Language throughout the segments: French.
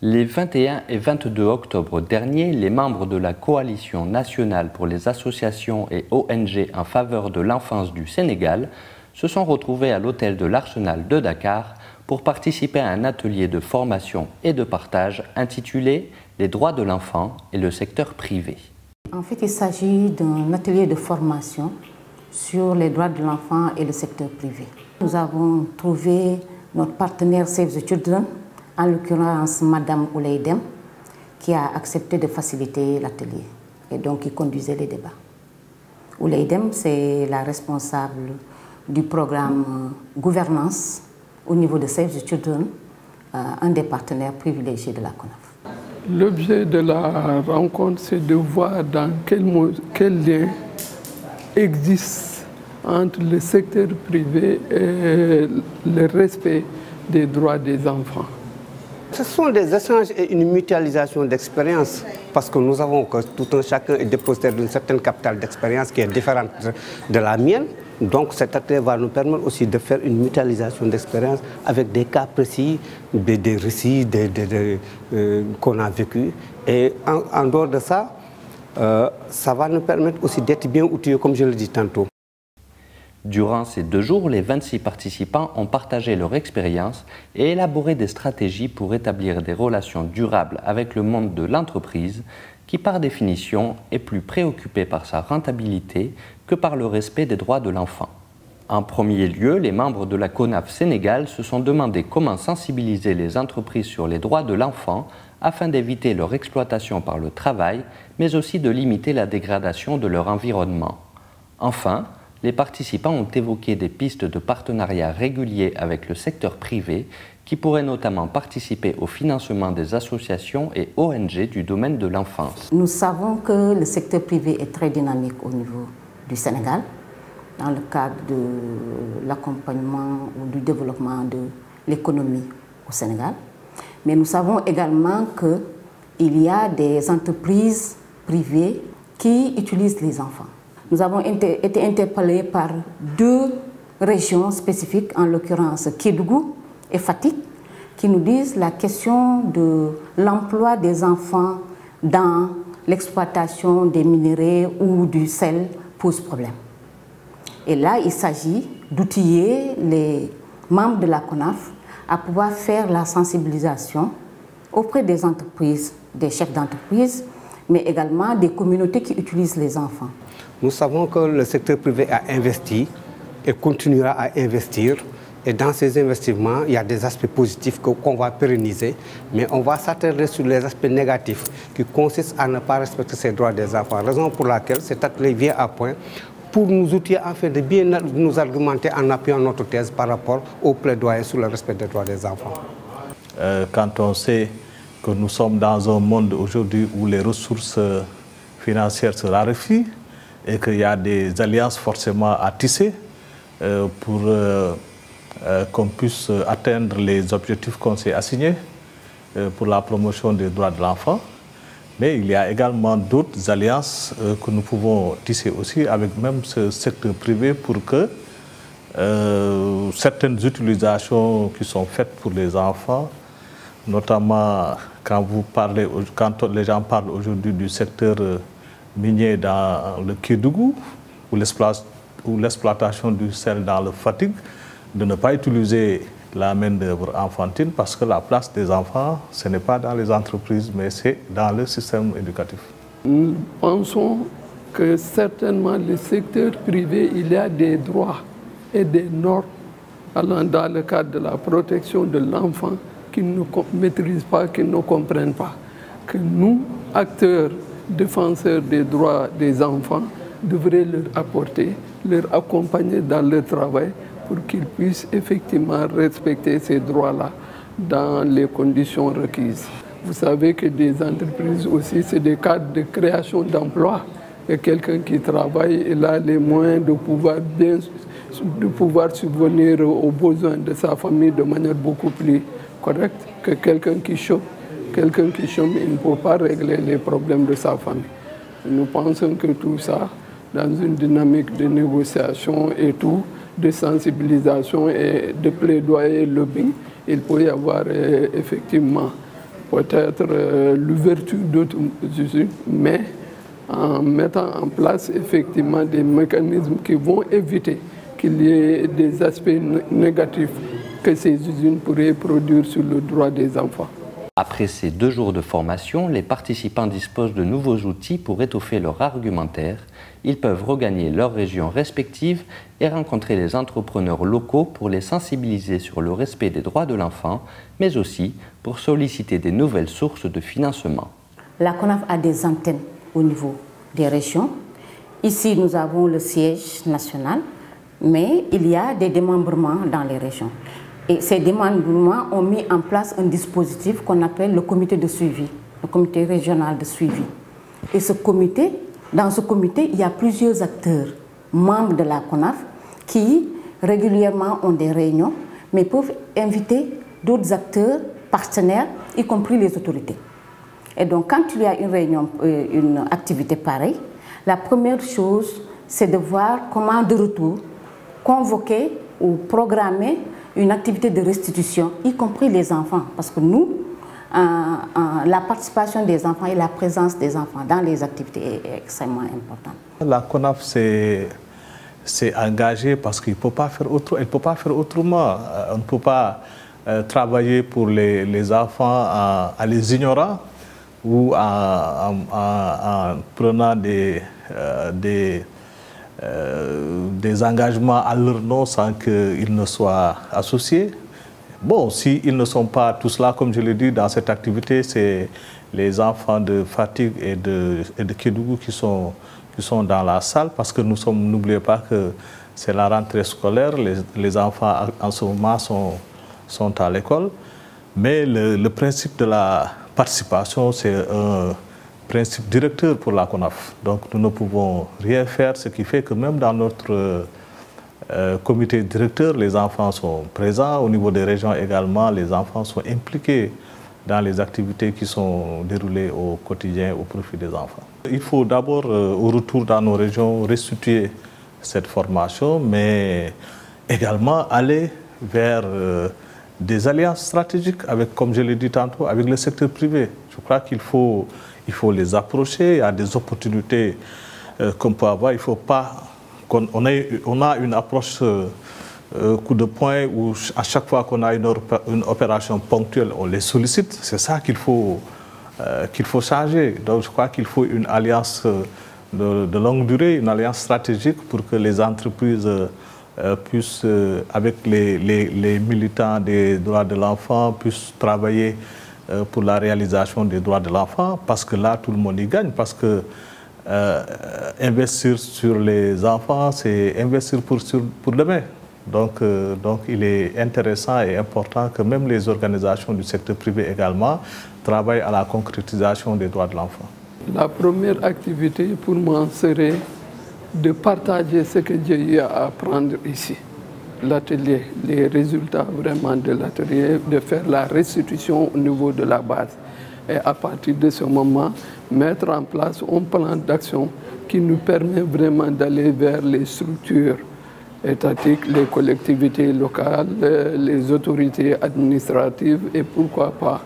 Les 21 et 22 octobre dernier, les membres de la Coalition nationale pour les associations et ONG en faveur de l'enfance du Sénégal se sont retrouvés à l'hôtel de l'Arsenal de Dakar pour participer à un atelier de formation et de partage intitulé « Les droits de l'enfant et le secteur privé ». En fait, il s'agit d'un atelier de formation sur les droits de l'enfant et le secteur privé. Nous avons trouvé notre partenaire Save the Children, en l'occurrence Madame Ouleydem, qui a accepté de faciliter l'atelier et donc qui conduisait les débats. Ouleydem, c'est la responsable du programme gouvernance au niveau de Save the Children, un des partenaires privilégiés de la CONAF. L'objet de la rencontre, c'est de voir dans quel lien existe entre le secteur privé et le respect des droits des enfants. Ce sont des échanges et une mutualisation d'expérience parce que nous avons que tout un chacun est dépositaire d'une certaine capitale d'expérience qui est différente de la mienne. Donc cet atelier va nous permettre aussi de faire une mutualisation d'expérience avec des cas précis, des récits qu'on a vécu. Et en dehors de ça, ça va nous permettre aussi d'être bien outillés, comme je le dis tantôt. Durant ces 2 jours, les 26 participants ont partagé leur expérience et élaboré des stratégies pour établir des relations durables avec le monde de l'entreprise qui, par définition, est plus préoccupé par sa rentabilité que par le respect des droits de l'enfant. En premier lieu, les membres de la CONAF Sénégal se sont demandé comment sensibiliser les entreprises sur les droits de l'enfant afin d'éviter leur exploitation par le travail, mais aussi de limiter la dégradation de leur environnement. Enfin, les participants ont évoqué des pistes de partenariat réguliers avec le secteur privé qui pourraient notamment participer au financement des associations et ONG du domaine de l'enfance. Nous savons que le secteur privé est très dynamique au niveau du Sénégal dans le cadre de l'accompagnement ou du développement de l'économie au Sénégal. Mais nous savons également qu'il y a des entreprises privées qui utilisent les enfants. Nous avons été interpellés par 2 régions spécifiques, en l'occurrence Kédougou et Fatick, qui nous disent la question de l'emploi des enfants dans l'exploitation des minerais ou du sel pose problème. Et là, il s'agit d'outiller les membres de la CONAF à pouvoir faire la sensibilisation auprès des entreprises, des chefs d'entreprise, mais également des communautés qui utilisent les enfants. Nous savons que le secteur privé a investi et continuera à investir. Et dans ces investissements, il y a des aspects positifs qu'on va pérenniser, mais on va s'attarder sur les aspects négatifs qui consistent à ne pas respecter ces droits des enfants. Raison pour laquelle cet atelier vient à point pour nous outiller en fait de bien nous argumenter en appuyant notre thèse par rapport au plaidoyer sur le respect des droits des enfants. Quand on sait que nous sommes dans un monde aujourd'hui où les ressources financières se raréfient et qu'il y a des alliances forcément à tisser pour qu'on puisse atteindre les objectifs qu'on s'est assignés pour la promotion des droits de l'enfant. Mais il y a également d'autres alliances que nous pouvons tisser aussi avec même ce secteur privé pour que certaines utilisations qui sont faites pour les enfants, notamment quand les gens parlent aujourd'hui du secteur minier dans le Kédougou ou l'exploitation du sel dans le Fatick, de ne pas utiliser la main-d'œuvre enfantine parce que la place des enfants, ce n'est pas dans les entreprises, mais c'est dans le système éducatif. Nous pensons que certainement le secteur privé, il y a des droits et des normes allant dans le cadre de la protection de l'enfant qu'ils ne maîtrisent pas, qu'ils ne comprennent pas. Que nous, acteurs, défenseurs des droits des enfants, devraient leur apporter, leur accompagner dans leur travail pour qu'ils puissent effectivement respecter ces droits-là dans les conditions requises. Vous savez que des entreprises aussi, c'est des cadres de création d'emplois. Et quelqu'un qui travaille, il a les moyens de pouvoir subvenir aux besoins de sa famille de manière beaucoup plus correcte que quelqu'un qui chôme. Quelqu'un qui chôme, il ne peut pas régler les problèmes de sa famille. Nous pensons que tout ça, dans une dynamique de négociation et tout, de sensibilisation et de plaidoyer lobbying, il peut y avoir effectivement peut-être l'ouverture d'autres usines, mais en mettant en place effectivement des mécanismes qui vont éviter qu'il y ait des aspects négatifs que ces usines pourraient produire sur le droit des enfants. Après ces 2 jours de formation, les participants disposent de nouveaux outils pour étoffer leur argumentaire. Ils peuvent regagner leurs régions respectives et rencontrer les entrepreneurs locaux pour les sensibiliser sur le respect des droits de l'enfant, mais aussi pour solliciter des nouvelles sources de financement. La CONAF a des antennes au niveau des régions. Ici, nous avons le siège national, mais il y a des démembrements dans les régions. Et ces démembrements ont mis en place un dispositif qu'on appelle le comité de suivi, le comité régional de suivi. Et dans ce comité, il y a plusieurs acteurs, membres de la CONAF, qui régulièrement ont des réunions, mais peuvent inviter d'autres acteurs, partenaires, y compris les autorités. Et donc, quand il y a une réunion, une activité pareille, la première chose, c'est de voir comment de retour convoquer ou programmer une activité de restitution, y compris les enfants. Parce que nous, la participation des enfants et la présence des enfants dans les activités est extrêmement importante. La CONAF s'est engagée parce qu'elle ne peut pas faire autrement. On ne peut pas travailler pour les enfants en les ignorant ou en prenant des engagements à leur nom sans qu'ils ne soient associés. Bon, s'ils ne sont pas tous là, comme je l'ai dit, dans cette activité, c'est les enfants de Fatick et de Kédougou qui sont dans la salle, parce que n'oubliez pas que c'est la rentrée scolaire, les enfants en ce moment sont à l'école. Mais le principe de la participation, c'est un principe directeur pour la CONAF. Donc nous ne pouvons rien faire, ce qui fait que même dans notre comité directeur, les enfants sont présents. Au niveau des régions également, les enfants sont impliqués dans les activités qui sont déroulées au quotidien au profit des enfants. Il faut d'abord, au retour dans nos régions, restituer cette formation, mais également aller vers des alliances stratégiques, avec, comme je l'ai dit tantôt, avec le secteur privé. Je crois qu'il faut les approcher. Il y a des opportunités qu'on peut avoir. Il ne faut pas qu'on a une approche coup de poing où à chaque fois qu'on a une opération ponctuelle, on les sollicite. C'est ça qu'il faut changer. Donc je crois qu'il faut une alliance de longue durée, une alliance stratégique pour que les entreprises puissent, avec les militants des droits de l'enfant, puissent travailler pour la réalisation des droits de l'enfant, parce que là, tout le monde y gagne, parce que investir sur les enfants, c'est investir pour demain. Donc il est intéressant et important que même les organisations du secteur privé également travaillent à la concrétisation des droits de l'enfant. La première activité pour moi serait de partager ce que j'ai eu à apprendre ici. L'atelier, les résultats vraiment de l'atelier, de faire la restitution au niveau de la base. Et à partir de ce moment, mettre en place un plan d'action qui nous permet vraiment d'aller vers les structures étatiques, les collectivités locales, les autorités administratives et pourquoi pas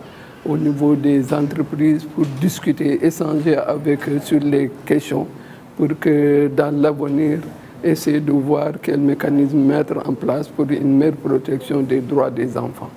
au niveau des entreprises pour discuter, échanger avec eux sur les questions pour que dans l'avenir, essayer de voir quel mécanisme mettre en place pour une meilleure protection des droits des enfants.